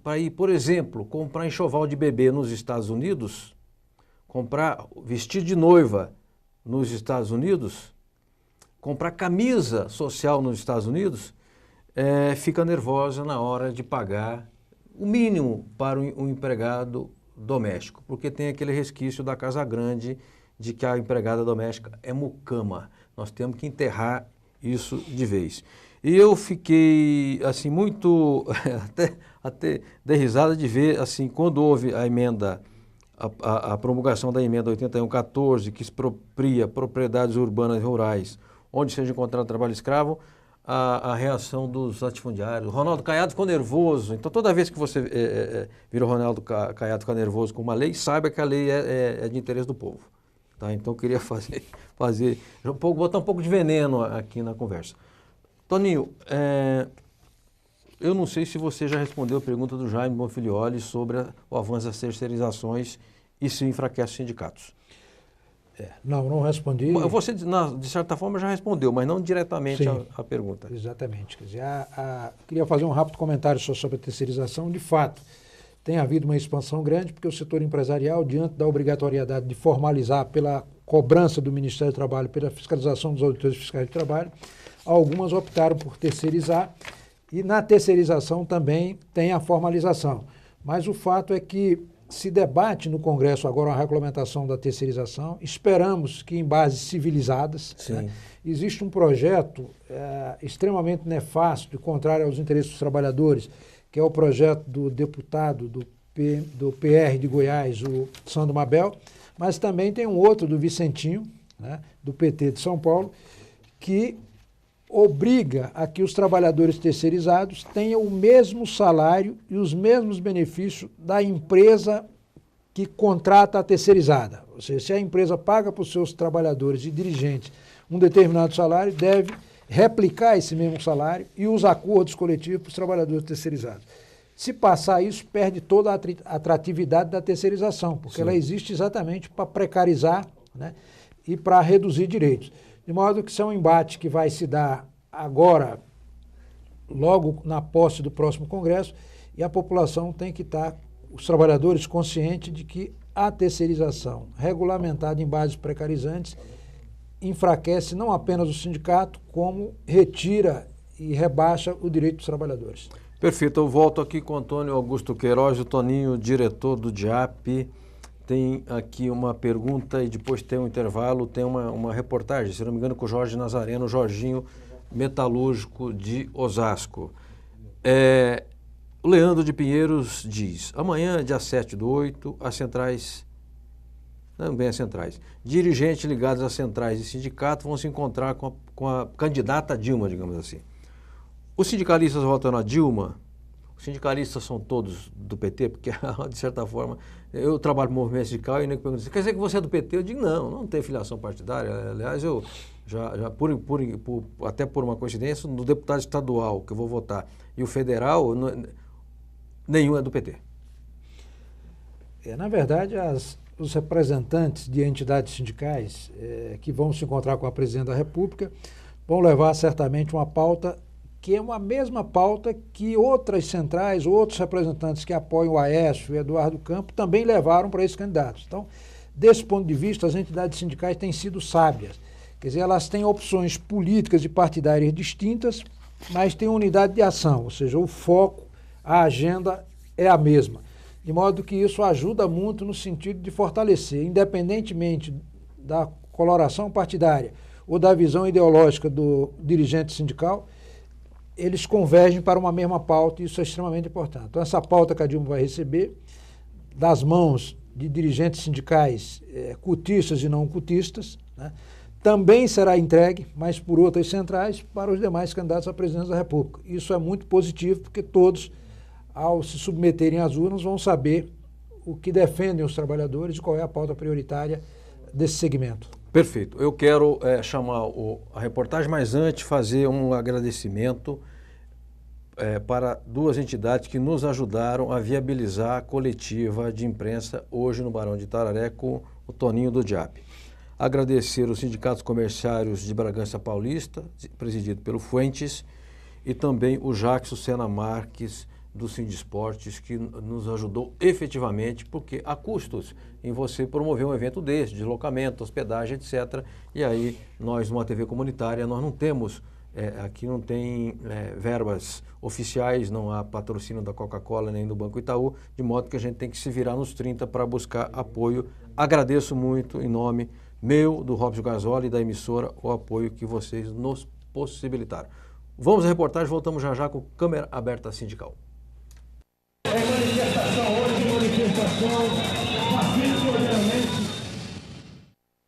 para ir, por exemplo, comprar enxoval de bebê nos Estados Unidos, comprar vestido de noiva nos Estados Unidos, comprar camisa social nos Estados Unidos, fica nervosa na hora de pagar o mínimo para um empregado doméstico, porque tem aquele resquício da Casa Grande de que a empregada doméstica é mucama. Nós temos que enterrar isso de vez. E eu fiquei assim muito até dei risada de ver assim quando houve a emenda a promulgação da emenda 8114 que expropria propriedades urbanas e rurais onde seja encontrado trabalho escravo, a reação dos latifundiários. O Ronaldo Caiado ficou nervoso. Então, toda vez que você vira o Ronaldo Caiado ficar nervoso com uma lei, saiba que a lei é de interesse do povo. Tá? Então, eu queria botar um pouco de veneno aqui na conversa. Toninho, eu não sei se você já respondeu a pergunta do Jaime Bonfilioli sobre o avanço das terceirizações e se enfraquece os sindicatos. Não respondi. Você, de certa forma, já respondeu, mas não diretamente a pergunta. Exatamente. Quer dizer, queria fazer um rápido comentário só sobre a terceirização. De fato, tem havido uma expansão grande, porque o setor empresarial, diante da obrigatoriedade de formalizar pela cobrança do Ministério do Trabalho, pela fiscalização dos auditores fiscais de trabalho, algumas optaram por terceirizar, e na terceirização também tem a formalização. Mas o fato é que se debate no Congresso agora a regulamentação da terceirização, esperamos que em bases civilizadas. Né? Existe um projeto extremamente nefasto e contrário aos interesses dos trabalhadores, que é o projeto do deputado do PR de Goiás, o Sandro Mabel, mas também tem um outro do Vicentinho, né, do PT de São Paulo, que obriga a que os trabalhadores terceirizados tenham o mesmo salário e os mesmos benefícios da empresa que contrata a terceirizada. Ou seja, se a empresa paga para os seus trabalhadores e dirigentes um determinado salário, deve replicar esse mesmo salário e os acordos coletivos para os trabalhadores terceirizados. Se passar isso, perde toda a atratividade da terceirização, porque ela existe exatamente para precarizar, né, e para reduzir direitos. De modo que isso é um embate que vai se dar agora, logo na posse do próximo Congresso, e a população tem que estar, os trabalhadores, conscientes de que a terceirização regulamentada em bases precarizantes enfraquece não apenas o sindicato, como retira e rebaixa o direito dos trabalhadores. Perfeito, eu volto aqui com o Antônio Augusto Queiroz, o Toninho, diretor do DIAP. Tem aqui uma pergunta e depois tem um intervalo, tem uma reportagem, se não me engano, com o Jorge Nazareno, o Jorginho, metalúrgico de Osasco. O Leandro de Pinheiros diz, amanhã, dia 7/8, as centrais, também as centrais, dirigentes ligados às centrais e sindicatos vão se encontrar com a candidata Dilma, digamos assim. Os sindicalistas votam na Dilma. Os sindicalistas são todos do PT, porque, de certa forma, eu trabalho no movimento sindical e nem pergunto, quer dizer que você é do PT? Eu digo, não tem filiação partidária. Aliás, eu até por uma coincidência, no deputado estadual que eu vou votar e o federal, nenhum é do PT. Na verdade, os representantes de entidades sindicais que vão se encontrar com a presidente da República vão levar certamente uma pauta que é uma mesma pauta que outras centrais, outros representantes que apoiam o Aécio e o Eduardo Campos também levaram para esses candidatos. Então, desse ponto de vista, as entidades sindicais têm sido sábias. Quer dizer, elas têm opções políticas e partidárias distintas, mas têm unidade de ação, ou seja, o foco, a agenda é a mesma. De modo que isso ajuda muito no sentido de fortalecer, independentemente da coloração partidária ou da visão ideológica do dirigente sindical, eles convergem para uma mesma pauta e isso é extremamente importante. Então, essa pauta que a Dilma vai receber, das mãos de dirigentes sindicais cutistas e não cutistas, né, também será entregue, mas por outras centrais, para os demais candidatos à presidência da República. Isso é muito positivo, porque todos, ao se submeterem às urnas, vão saber o que defendem os trabalhadores e qual é a pauta prioritária desse segmento. Perfeito. Eu quero chamar a reportagem, mas antes fazer um agradecimento para duas entidades que nos ajudaram a viabilizar a coletiva de imprensa hoje no Barão de Itararé com o Toninho do Diap. Agradecer os sindicatos comerciários de Bragança Paulista, presidido pelo Fuentes, e também o Jackson Sena Marques, do Sindisportes, que nos ajudou efetivamente, porque há custos em você promover um evento desse, deslocamento, hospedagem, etc. E aí, nós, numa TV comunitária, nós não temos, aqui não tem verbas oficiais, não há patrocínio da Coca-Cola nem do Banco Itaú, de modo que a gente tem que se virar nos 30 para buscar apoio. Agradeço muito, em nome meu, do Robson Gasoli e da emissora, o apoio que vocês nos possibilitaram. Vamos à reportagem, voltamos já já com Câmara Aberta Sindical.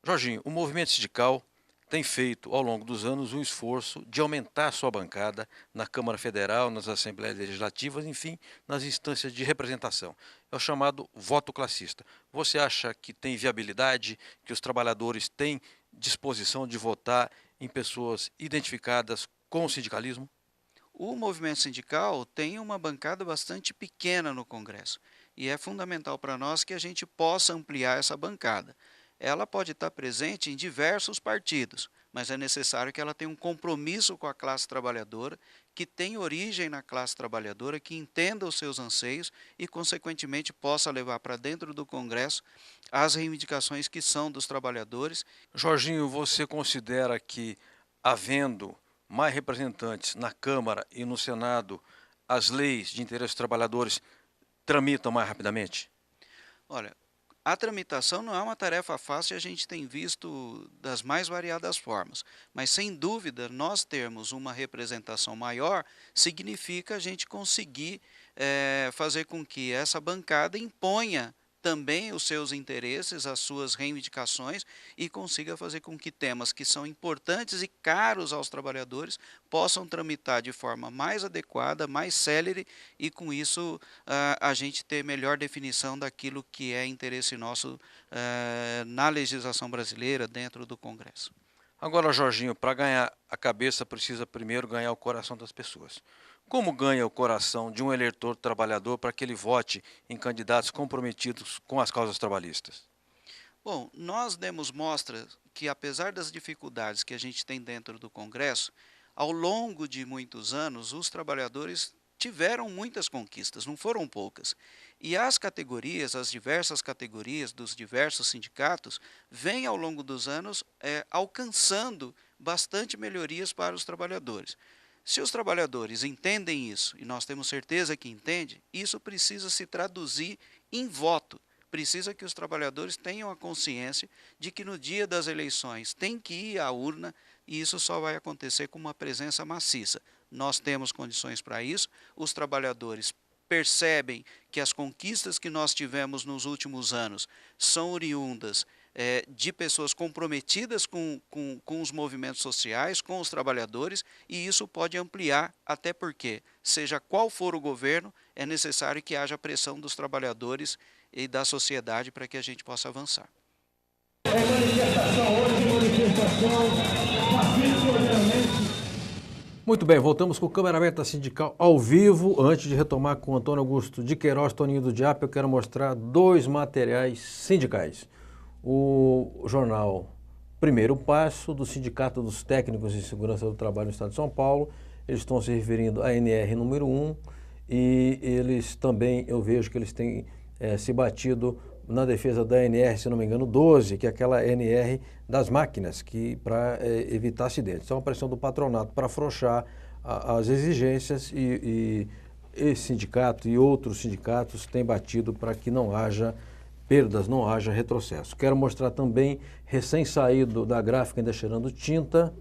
Jorginho, o movimento sindical tem feito, ao longo dos anos, um esforço de aumentar sua bancada na Câmara Federal, nas Assembleias Legislativas, enfim, nas instâncias de representação. É o chamado voto classista. Você acha que tem viabilidade, que os trabalhadores têm disposição de votar em pessoas identificadas com o sindicalismo? O movimento sindical tem uma bancada bastante pequena no Congresso e é fundamental para nós que a gente possa ampliar essa bancada. Ela pode estar presente em diversos partidos, mas é necessário que ela tenha um compromisso com a classe trabalhadora, que tenha origem na classe trabalhadora, que entenda os seus anseios e, consequentemente, possa levar para dentro do Congresso as reivindicações que são dos trabalhadores. Jorginho, você considera que, havendo mais representantes na Câmara e no Senado, as leis de interesse dos trabalhadores tramitam mais rapidamente? Olha, a tramitação não é uma tarefa fácil, a gente tem visto das mais variadas formas, mas sem dúvida nós termos uma representação maior significa a gente conseguir fazer com que essa bancada imponha também os seus interesses, as suas reivindicações e consiga fazer com que temas que são importantes e caros aos trabalhadores possam tramitar de forma mais adequada, mais célere e com isso a gente ter melhor definição daquilo que é interesse nosso na legislação brasileira dentro do Congresso. Agora, Jorginho, para ganhar a cabeça precisa primeiro ganhar o coração das pessoas. Como ganha o coração de um eleitor trabalhador para que ele vote em candidatos comprometidos com as causas trabalhistas? Bom, nós demos mostra que, apesar das dificuldades que a gente tem dentro do Congresso, ao longo de muitos anos, os trabalhadores tiveram muitas conquistas, não foram poucas. E as categorias, as diversas categorias dos diversos sindicatos, vêm ao longo dos anos alcançando bastante melhorias para os trabalhadores. Se os trabalhadores entendem isso, e nós temos certeza que entendem, isso precisa se traduzir em voto. Precisa que os trabalhadores tenham a consciência de que no dia das eleições tem que ir à urna e isso só vai acontecer com uma presença maciça. Nós temos condições para isso, os trabalhadores percebem que as conquistas que nós tivemos nos últimos anos são oriundas de pessoas comprometidas com os movimentos sociais, com os trabalhadores, e isso pode ampliar, até porque, seja qual for o governo, é necessário que haja pressão dos trabalhadores e da sociedade para que a gente possa avançar. Muito bem, voltamos com Câmara Aberta Sindical ao vivo. Antes de retomar com Antônio Augusto de Queiroz, Toninho do Diap, eu quero mostrar dois materiais sindicais. O jornal Primeiro Passo, do Sindicato dos Técnicos de Segurança do Trabalho no Estado de São Paulo, eles estão se referindo à NR número 1 e eles também, eu vejo que eles têm se batido na defesa da NR, se não me engano, 12, que é aquela NR das máquinas, que para evitar acidentes. Então, a pressão do patronato para afrouxar as exigências e esse sindicato e outros sindicatos têm batido para que não haja perdas, não haja retrocesso. Quero mostrar também, recém-saído da gráfica ainda cheirando tinta,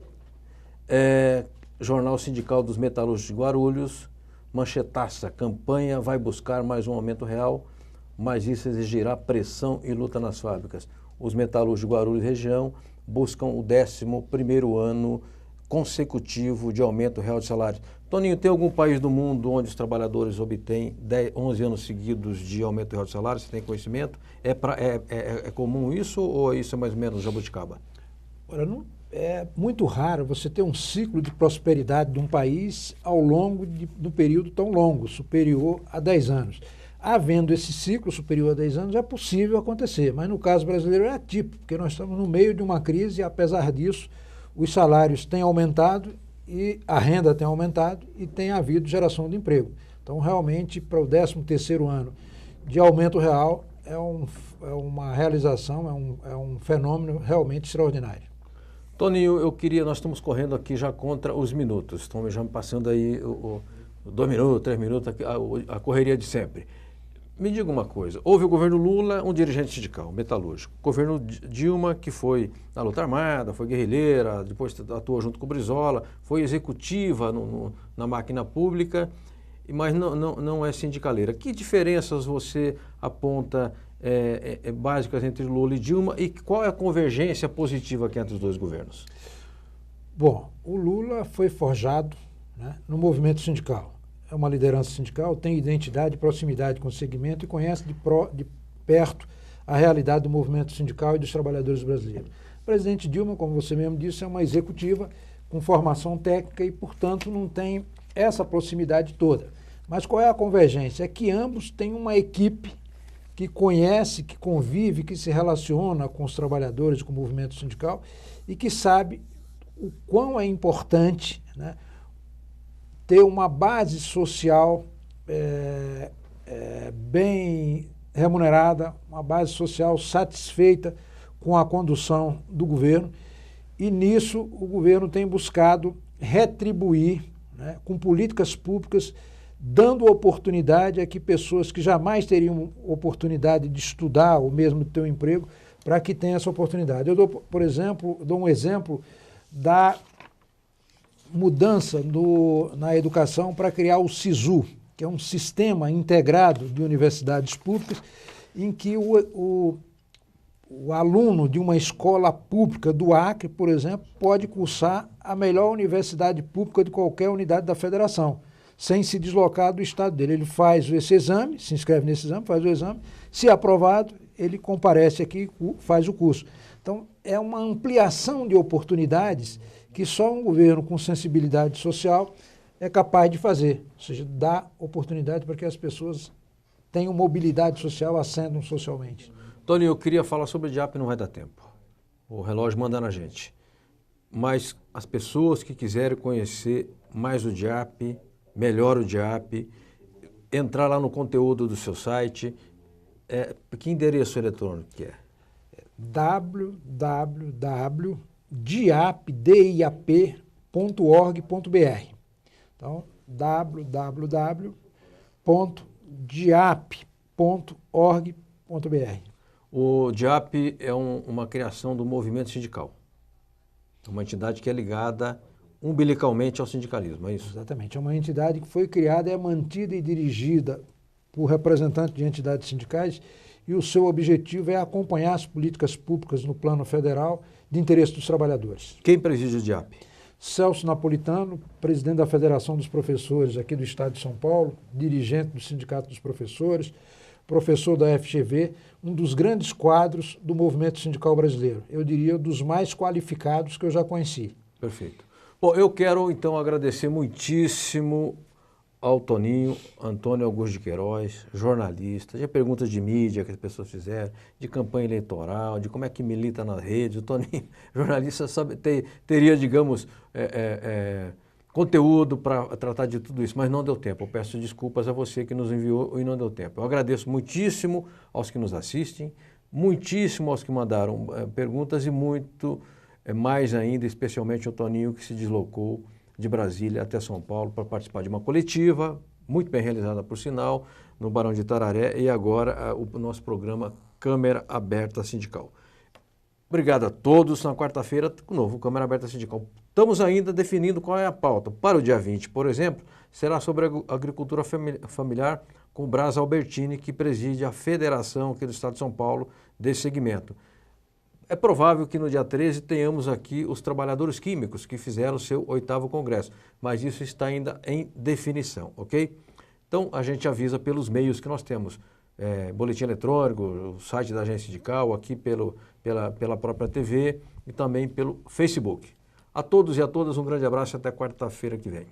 Jornal Sindical dos Metalúrgicos de Guarulhos, manchetaça, campanha vai buscar mais um aumento real, mas isso exigirá pressão e luta nas fábricas. Os metalúrgicos de Guarulhos e região buscam o 11º ano consecutivo de aumento real de salários. Toninho, tem algum país do mundo onde os trabalhadores obtêm 11 anos seguidos de aumento real de salário? Você tem conhecimento? É comum isso ou isso é mais ou menos jabuticaba? Ora, não, é muito raro você ter um ciclo de prosperidade de um país ao longo de um período tão longo, superior a 10 anos. Havendo esse ciclo superior a 10 anos, é possível acontecer, mas no caso brasileiro é atípico, porque nós estamos no meio de uma crise e, apesar disso, os salários têm aumentado e a renda tem aumentado e tem havido geração de emprego. Então, realmente, para o 13º ano de aumento real, é uma realização, é um fenômeno realmente extraordinário. Toninho, nós estamos correndo aqui já contra os minutos, estamos já passando aí 2 minutos, 3 minutos, a correria de sempre. Me diga uma coisa, houve o governo Lula, um dirigente sindical, metalúrgico. O governo Dilma, que foi na luta armada, foi guerrilheira, depois atuou junto com o Brizola, foi executiva na máquina pública, mas não é sindicaleira. Que diferenças você aponta básicas entre Lula e Dilma e qual é a convergência positiva aqui entre os dois governos? Bom, o Lula foi forjado, né, no movimento sindical. É uma liderança sindical, tem identidade, proximidade com o segmento e conhece de perto a realidade do movimento sindical e dos trabalhadores brasileiros. O presidente Dilma, como você mesmo disse, é uma executiva com formação técnica e, portanto, não tem essa proximidade toda. Mas qual é a convergência? É que ambos têm uma equipe que conhece, que convive, que se relaciona com os trabalhadores, com o movimento sindical e que sabe o quão é importante, né, ter uma base social bem remunerada, uma base social satisfeita com a condução do governo, e nisso o governo tem buscado retribuir, né, com políticas públicas, dando oportunidade a que pessoas que jamais teriam oportunidade de estudar ou mesmo de ter um emprego, para que tenham essa oportunidade. Eu dou, por exemplo, um exemplo da mudança na educação para criar o SISU, que é um sistema integrado de universidades públicas, em que o aluno de uma escola pública do Acre, por exemplo, pode cursar a melhor universidade pública de qualquer unidade da federação, sem se deslocar do estado dele. Ele faz esse exame, se inscreve nesse exame, faz o exame, se aprovado, ele comparece aqui e faz o curso. Então, é uma ampliação de oportunidades que só um governo com sensibilidade social é capaz de fazer, ou seja, dar oportunidade para que as pessoas tenham mobilidade social, ascendam socialmente. Tony, eu queria falar sobre o DIAP, não vai dar tempo. O relógio manda na gente. Mas as pessoas que quiserem conhecer mais o DIAP, melhor o DIAP, entrar lá no conteúdo do seu site, que endereço eletrônico que é? www.diap.org.br. Então, www.diap.org.br. O DIAP é uma criação do movimento sindical, uma entidade que é ligada umbilicalmente ao sindicalismo, é isso? Exatamente, é uma entidade que foi criada, é mantida e dirigida por representantes de entidades sindicais, e o seu objetivo é acompanhar as políticas públicas no plano federal de interesse dos trabalhadores. Quem preside o DIAP? Celso Napolitano, presidente da Federação dos Professores aqui do Estado de São Paulo, dirigente do Sindicato dos Professores, professor da FGV, um dos grandes quadros do movimento sindical brasileiro. Eu diria dos mais qualificados que eu já conheci. Perfeito. Bom, eu quero então agradecer muitíssimo ao Toninho, Antônio Augusto de Queiroz, jornalista, de perguntas de mídia que as pessoas fizeram, de campanha eleitoral, de como é que milita na rede. O Toninho, jornalista, teria, digamos, conteúdo para tratar de tudo isso, mas não deu tempo. Eu peço desculpas a você que nos enviou e não deu tempo. Eu agradeço muitíssimo aos que nos assistem, muitíssimo aos que mandaram perguntas e muito mais ainda, especialmente o Toninho, que se deslocou de Brasília até São Paulo para participar de uma coletiva, muito bem realizada por sinal, no Barão de Itararé, e agora o nosso programa Câmara Aberta Sindical. Obrigado a todos. Na quarta-feira, com o novo Câmara Aberta Sindical. Estamos ainda definindo qual é a pauta. Para o dia 20, por exemplo, será sobre a agricultura familiar com o Braz Albertini, que preside a federação aqui do Estado de São Paulo desse segmento. É provável que no dia 13 tenhamos aqui os trabalhadores químicos que fizeram o seu 8º congresso, mas isso está ainda em definição, ok? Então, a gente avisa pelos meios que nós temos. Boletim eletrônico, o site da agência sindical, aqui pela própria TV e também pelo Facebook. A todos e a todas um grande abraço e até quarta-feira que vem.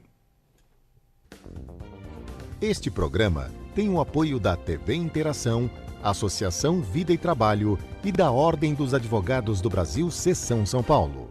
Este programa tem o apoio da TV Interação, Associação Vida e Trabalho e da Ordem dos Advogados do Brasil, Seção São Paulo.